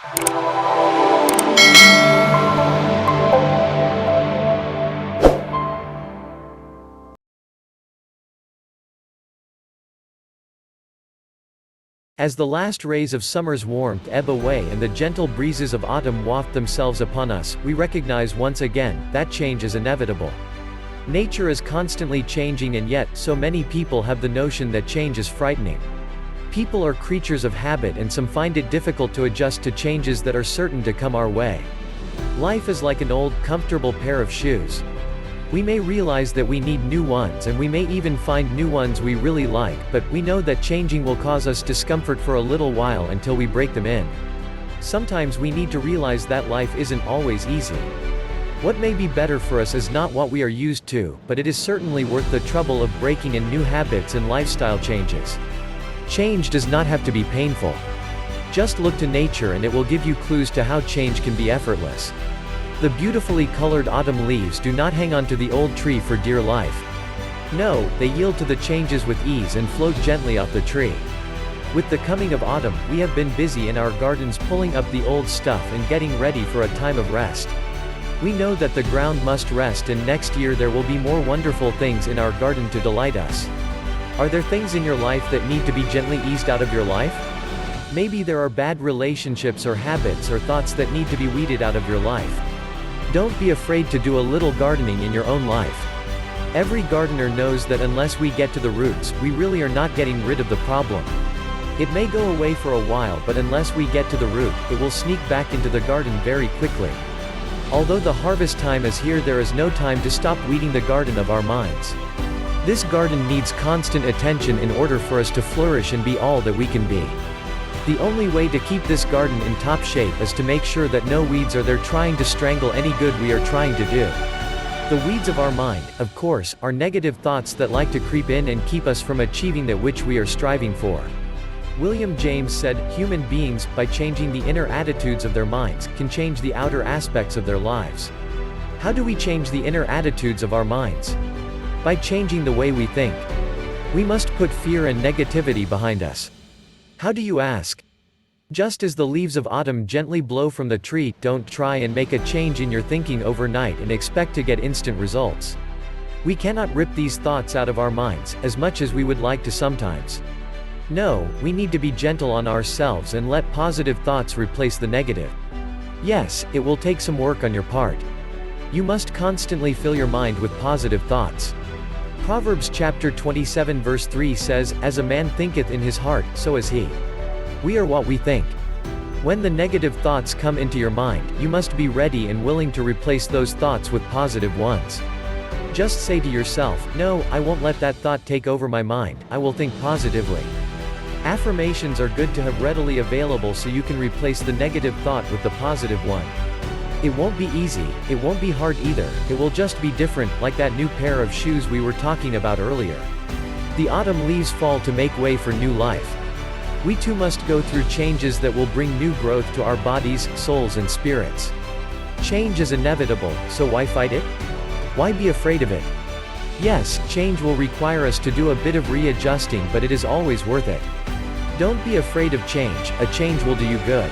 As the last rays of summer's warmth ebb away and the gentle breezes of autumn waft themselves upon us, we recognize once again that change is inevitable. Nature is constantly changing, and yet, so many people have the notion that change is frightening. People are creatures of habit, and some find it difficult to adjust to changes that are certain to come our way. Life is like an old, comfortable pair of shoes. We may realize that we need new ones, and we may even find new ones we really like, but we know that changing will cause us discomfort for a little while until we break them in. Sometimes we need to realize that life isn't always easy. What may be better for us is not what we are used to, but it is certainly worth the trouble of breaking in new habits and lifestyle changes. Change does not have to be painful. Just look to nature and it will give you clues to how change can be effortless. The beautifully colored autumn leaves do not hang on to the old tree for dear life. No, they yield to the changes with ease and float gently off the tree. With the coming of autumn, we have been busy in our gardens pulling up the old stuff and getting ready for a time of rest. We know that the ground must rest, and next year there will be more wonderful things in our garden to delight us. Are there things in your life that need to be gently eased out of your life? Maybe there are bad relationships or habits or thoughts that need to be weeded out of your life. Don't be afraid to do a little gardening in your own life. Every gardener knows that unless we get to the roots, we really are not getting rid of the problem. It may go away for a while, but unless we get to the root, it will sneak back into the garden very quickly. Although the harvest time is here, there is no time to stop weeding the garden of our minds. This garden needs constant attention in order for us to flourish and be all that we can be. The only way to keep this garden in top shape is to make sure that no weeds are there trying to strangle any good we are trying to do. The weeds of our mind, of course, are negative thoughts that like to creep in and keep us from achieving that which we are striving for. William James said, "Human beings, by changing the inner attitudes of their minds, can change the outer aspects of their lives." How do we change the inner attitudes of our minds? By changing the way we think. We must put fear and negativity behind us. How do you ask? Just as the leaves of autumn gently blow from the tree, don't try and make a change in your thinking overnight and expect to get instant results. We cannot rip these thoughts out of our minds, as much as we would like to sometimes. No, we need to be gentle on ourselves and let positive thoughts replace the negative. Yes, it will take some work on your part. You must constantly fill your mind with positive thoughts. Proverbs chapter 27 verse 3 says, "As a man thinketh in his heart, so is he." We are what we think. When the negative thoughts come into your mind, you must be ready and willing to replace those thoughts with positive ones. Just say to yourself, "No, I won't let that thought take over my mind, I will think positively." Affirmations are good to have readily available so you can replace the negative thought with the positive one. It won't be easy, it won't be hard either, it will just be different, like that new pair of shoes we were talking about earlier. The autumn leaves fall to make way for new life. We too must go through changes that will bring new growth to our bodies, souls and spirits. Change is inevitable, so why fight it? Why be afraid of it? Yes, change will require us to do a bit of readjusting, but it is always worth it. Don't be afraid of change, a change will do you good.